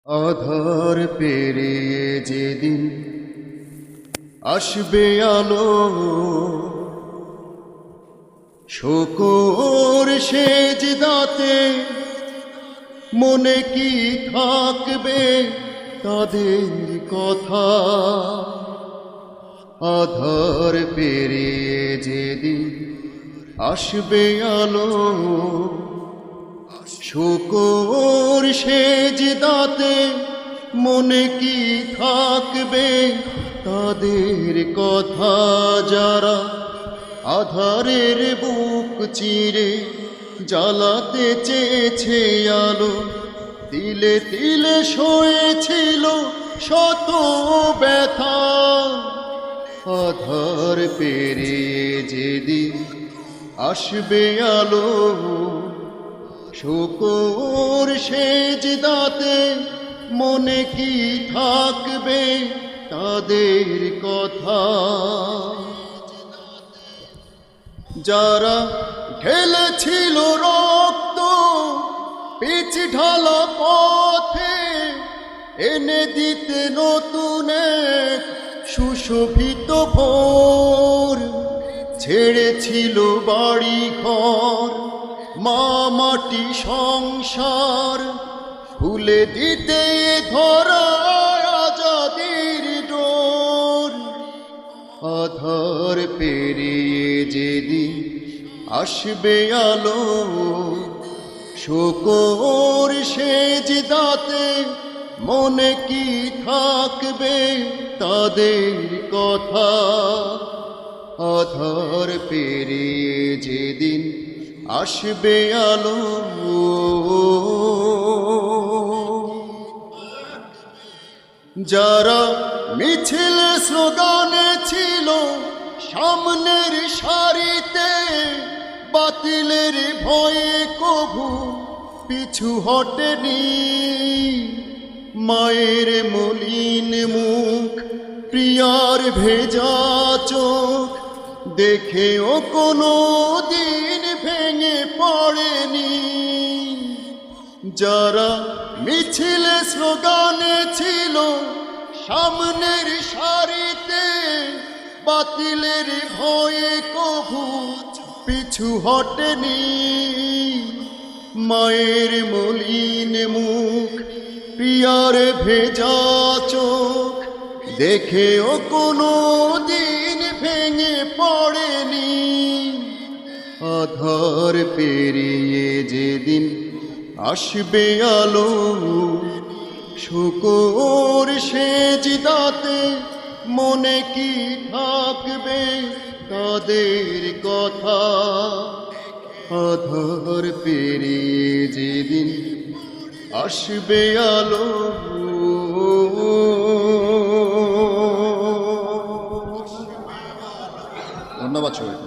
আধার পেরিয়ে যেদিন আসবে আলো, শোকর সেজদাতে মনে কি থাকবে তাদের কথা। আধার পেরিয়ে যেদিন আসবে আলো, শোকর সেজদাতে মনে কি থাকবে তাদের কথা। যারা আধারের বুক চিরে জ্বালাতে চেয়েছে আলো, তিলে তিলে সয়েছিল শত ব্যথা। আধার পেরিয়ে যেদিন আসবে আলো, শোকর সেজদাতে মনে কি থাকবে তাদের কথা। যারা ঢেলেছিল রক্ত পিচ ঢালা পথে, এনে দিতে নতুন এক সুশোভিত ভোর, ছেড়েছিল বাড়ি ঘর মা মাটি সংসার, খুলে দিতে ধরা আজাদির ডোর। আধার পেরিয়ে যেদিন আসবে আলো, শোকর সেজদাতে মনে কি থাকবে তাদের কথা। আধার পেরিয়ে যেদিন আসবে আলো, যারা মিছিল স্লোগানে ছিল সামনের সারিতে, বাতিলের ভয়ে কভু পিছু হটেনি। মায়ের মলিন মুখ, প্রিয়ার ভেজা চোখ দেখেও কোনো দিন ভেঙে পড়েনি। যারা মিছিলে স্লোগানে ছিল সামনের সারিতে, বাতিলের ভয়ে কভু পিছু হটেনি। মায়ের মলিন মুখ, প্রিয়ার ভেজা চোখ দেখেও কোনো দিন ভেঙে পড়েনি। আধার পেরিয়ে যেদিন আসবে আলো, শোকর সেজদাতে মনে কি থাকবে তাদের কথা। আধার পেরিয়ে যেদিন আসবে আলো। ধন্যবাদ সবাই।